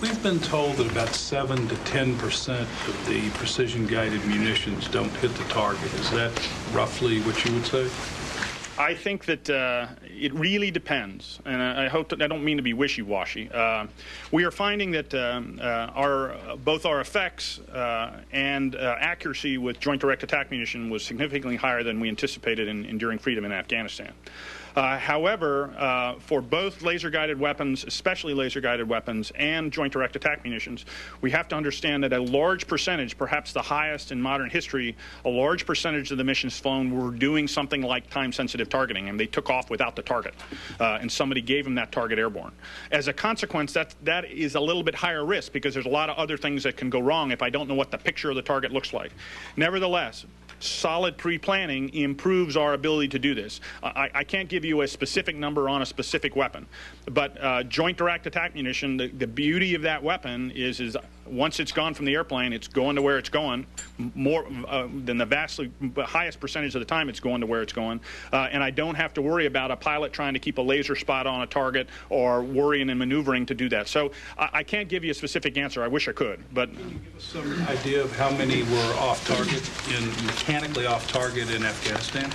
We've been told that about 7 to 10% of the precision-guided munitions don't hit the target. Is that roughly what you would say? I think that it really depends, and I hope that I don't mean to be wishy-washy. We are finding that both our effects and accuracy with joint direct attack munition was significantly higher than we anticipated in Enduring Freedom in Afghanistan. However, for both laser-guided weapons, especially laser-guided weapons, and joint direct attack munitions, we have to understand that a large percentage, perhaps the highest in modern history, a large percentage of the missions flown were doing something like time-sensitive targeting, and they took off without the target, and somebody gave them that target airborne. As a consequence, that is a little bit higher risk because there's a lot of other things that can go wrong if I don't know what the picture of the target looks like. Nevertheless, solid pre-planning improves our ability to do this. I can't give you a specific number on a specific weapon, but joint direct attack munition, the beauty of that weapon is once it's gone from the airplane, it's going to where it's going. More than the vastly highest percentage of the time, it's going to where it's going. And I don't have to worry about a pilot trying to keep a laser spot on a target or worrying and maneuvering to do that. So I can't give you a specific answer. I wish I could. But can you give us some idea of how many were off target, mechanically off target in Afghanistan?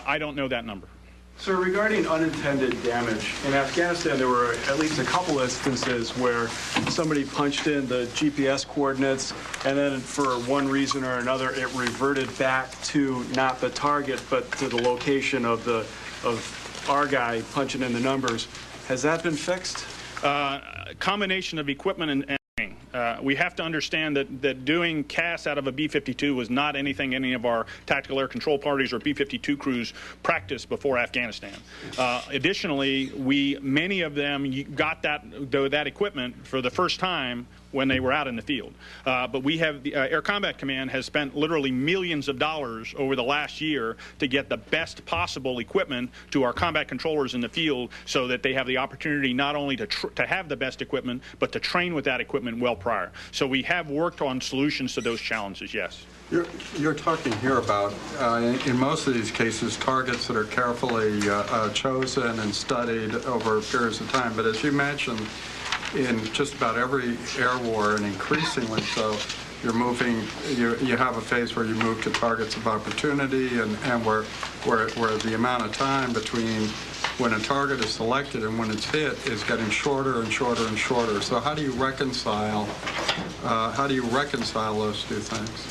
I don't know that number. So regarding unintended damage, in Afghanistan there were at least a couple instances where somebody punched in the GPS coordinates and then for one reason or another it reverted back to not the target but to the location of our guy punching in the numbers. Has that been fixed? Combination of equipment and we have to understand that doing CAS out of a B-52 was not anything any of our tactical air control parties or B-52 crews practiced before Afghanistan. Additionally, many of them got that equipment for the first time when they were out in the field. But we have the Air Combat Command has spent literally millions of dollars over the last year to get the best possible equipment to our combat controllers in the field so that they have the opportunity not only to have the best equipment, but to train with that equipment well prior. So we have worked on solutions to those challenges, yes. You're talking here about, in most of these cases, targets that are carefully chosen and studied over periods of time. But as you mentioned, in just about every air war, and increasingly so, you have a phase where you move to targets of opportunity, and where the amount of time between when a target is selected and when it's hit is getting shorter and shorter and shorter. So how do you reconcile those two things?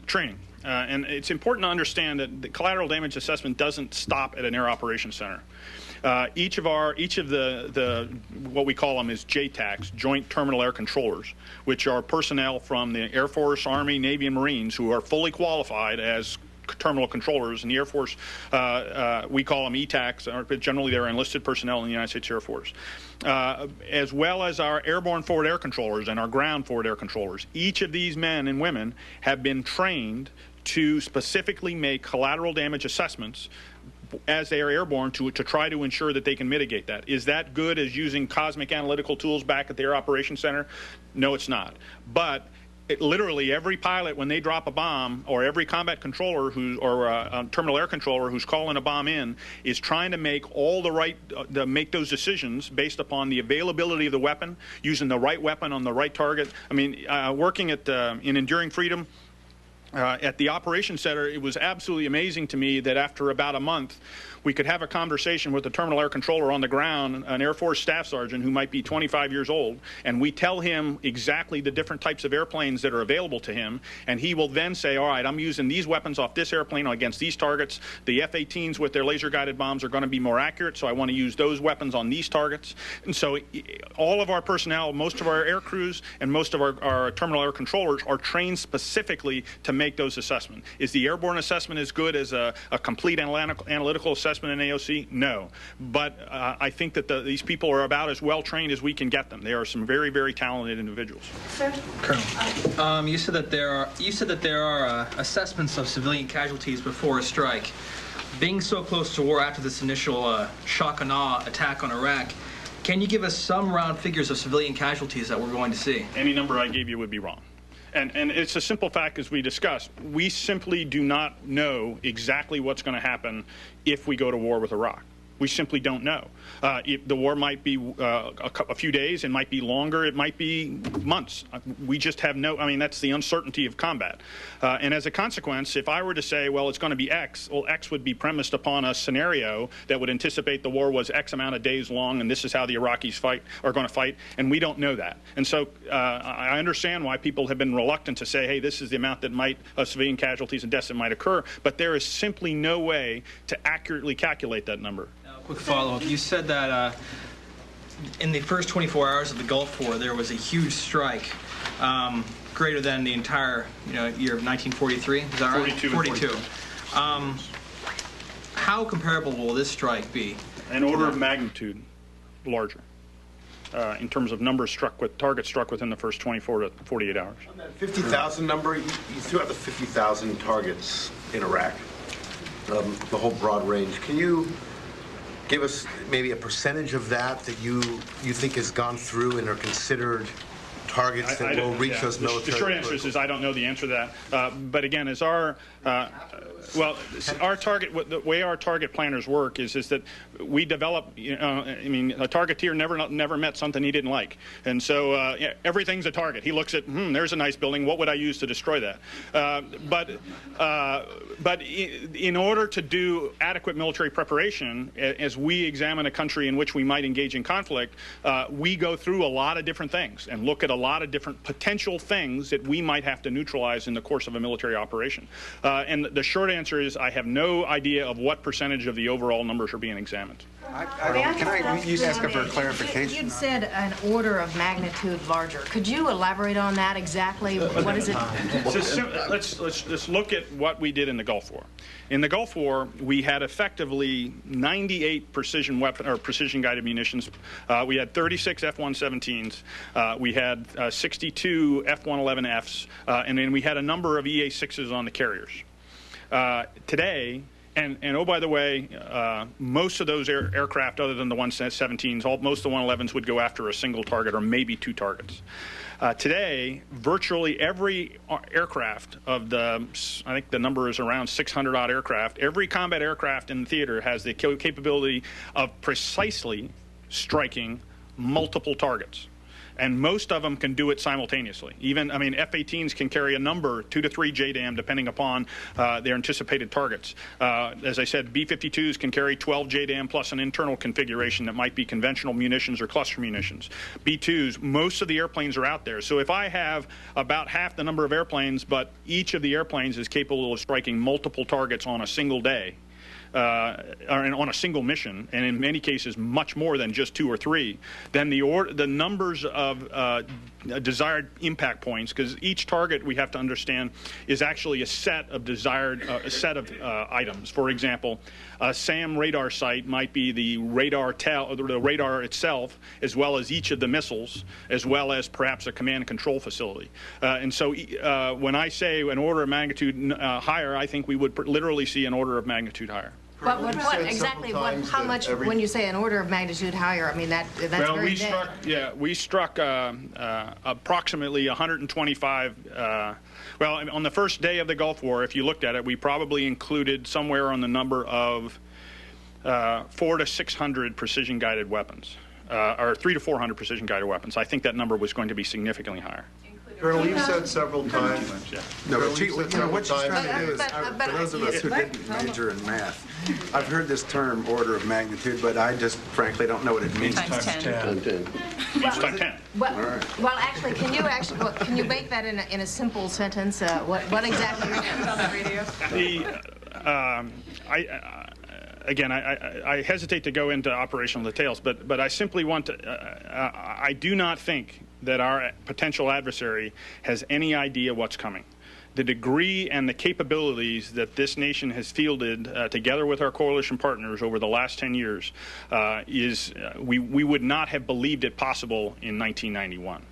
Training. And it's important to understand that the collateral damage assessment doesn't stop at an air operations center. Each of the what we call them is JTACs, Joint Terminal Air Controllers, which are personnel from the Air Force, Army, Navy, and Marines who are fully qualified as terminal controllers. In the Air Force, we call them ETACs, but generally they're enlisted personnel in the United States Air Force, as well as our airborne forward air controllers and our ground forward air controllers. Each of these men and women have been trained to specifically make collateral damage assessments as they are airborne to try to ensure that they can mitigate that. Is that good as using cosmic analytical tools back at the Air Operations Center? No, it's not. But literally every pilot, when they drop a bomb, or every combat controller or terminal air controller who's calling a bomb in, is trying to make make those decisions based upon the availability of the weapon, using the right weapon on the right target. I mean, working in Enduring Freedom, at the Operations Center, it was absolutely amazing to me that after about a month, we could have a conversation with the terminal air controller on the ground, an Air Force staff sergeant who might be 25 years old, and we tell him exactly the different types of airplanes that are available to him, and he will then say, all right, I'm using these weapons off this airplane against these targets. The F-18s with their laser-guided bombs are going to be more accurate, so I want to use those weapons on these targets. And so all of our personnel, most of our air crews, and most of our terminal air controllers are trained specifically to make those assessments. Is the airborne assessment as good as a complete analytical assessment in AOC? No. But I think that these people are about as well trained as we can get them. They are some very, very talented individuals. Sir? Colonel, you said that there are assessments of civilian casualties before a strike. Being so close to war after this initial shock and awe attack on Iraq, can you give us some round figures of civilian casualties that we're going to see? Any number I gave you would be wrong. And it's a simple fact, as we discussed. We simply do not know exactly what's going to happen if we go to war with Iraq. We simply don't know. The war might be a few days, it might be longer, it might be months. We just have no, I mean, that's the uncertainty of combat. And as a consequence, if I were to say, well, it's going to be X, well, X would be premised upon a scenario that would anticipate the war was X amount of days long, and this is how the Iraqis are going to fight, and we don't know that. And so I understand why people have been reluctant to say, hey, this is the amount that of civilian casualties and deaths that might occur, but there is simply no way to accurately calculate that number. Quick follow-up. You said that in the first 24 hours of the Gulf War, there was a huge strike, greater than the entire year of 1943. Is that right? 42. How comparable will this strike be? An order of magnitude larger in terms of numbers targets struck within the first 24 to 48 hours. On that 50,000 number, you threw out the 50,000 targets in Iraq, the whole broad range. Can you give us maybe a percentage of that you think has gone through and are considered targets that will reach those military? The short answer is I don't know the answer to that. But again, as our target, the way our target planners work is that we develop. I mean, a targeteer never met something he didn't like, and so everything's a target. He looks at, there's a nice building. What would I use to destroy that? But in order to do adequate military preparation, as we examine a country in which we might engage in conflict, we go through a lot of different things and look at a lot of different potential things that we might have to neutralize in the course of a military operation. And the short answer is I have no idea of what percentage of the overall numbers are being examined. Can I ask for a clarification? You'd said an order of magnitude larger. Could you elaborate on that exactly? What is it? Let's look at what we did in the Gulf War. In the Gulf War, we had effectively 98 precision-guided munitions. We had 36 F-117s. We had 62 F-111Fs, and then we had a number of EA-6s on the carriers. Today, and oh, by the way, most of those aircraft, other than the 117s, most of the 111s would go after a single target or maybe two targets. Today, virtually every aircraft of I think the number is around 600-odd aircraft, every combat aircraft in the theater has the capability of precisely striking multiple targets. And most of them can do it simultaneously. F-18s can carry a number, 2 to 3 JDAM, depending upon their anticipated targets. As I said, B-52s can carry 12 JDAM plus an internal configuration that might be conventional munitions or cluster munitions. B-2s, most of the airplanes are out there. So if I have about half the number of airplanes, but each of the airplanes is capable of striking multiple targets on a single day, or on a single mission, and in many cases much more than just 2 or 3, then the numbers of desired impact points, because each target, we have to understand, is actually a set of items. For example, a SAM radar site might be the radar itself, as well as each of the missiles, as well as perhaps a command and control facility. And so when I say an order of magnitude higher, I think we would literally see an order of magnitude higher. But how much, when you say an order of magnitude higher, I mean, that's very vague. We struck approximately 125. On the first day of the Gulf War, if you looked at it, we probably included somewhere on the number of 400 to 600 precision-guided weapons, or 300 to 400 precision-guided weapons. I think that number was going to be significantly higher. Colonel, you've said several times. No, but what she's trying to do is, for those of us who didn't major in math, I've heard this term order of magnitude, but I just frankly don't know what it means. Times 10. Means times 10. Well, actually, can you make that in a simple sentence? What exactly? On the radio. Again, I hesitate to go into operational details, but I simply want to. I do not think that our potential adversary has any idea what's coming. The degree and the capabilities that this nation has fielded together with our coalition partners over the last 10 years we would not have believed it possible in 1991.